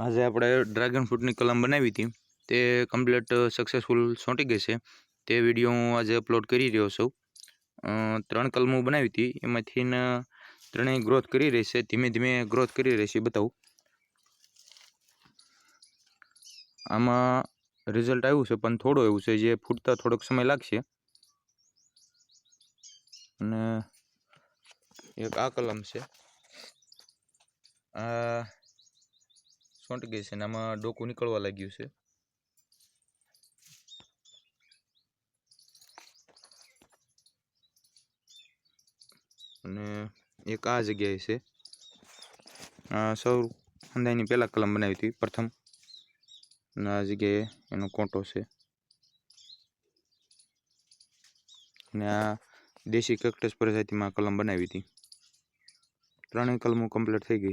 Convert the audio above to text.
આજે આપણે ડ્રેગન ફ્રૂટની કલમ બનાવી હતી, તે કમ્પ્લીટ સક્સેસફુલ સોંટી ગઈ છે. તે વિડીયો હું આજે અપલોડ કરી રહ્યો છું. 3 કલમો બનાવી હતી, એમાંથી ત્રણેય ગ્રોથ કરી રહી છે, ધીમે ધીમે ગ્રોથ કરી રહી છે. બતાવું આમાં રિઝલ્ટ આવ્યું છે, પણ થોડું એવું છે, જે ફૂટતા થોડોક સમય લાગશે. અને એક આ કલમ છે, આ સોંટી ગઈ છે ને આમાં ડોકું નીકળવા લાગ્યું છે. અને એક આ જગ્યાએ છે, સૌ અંદાજની પહેલાં કલમ બનાવી હતી પ્રથમ, અને આ જગ્યાએ એનો કોંટો છે. અને આ દેશી કેક્ટસ પ્રજાતિમાં કલમ બનાવી હતી. ત્રણેય કલમો કમ્પ્લીટ થઈ ગઈ.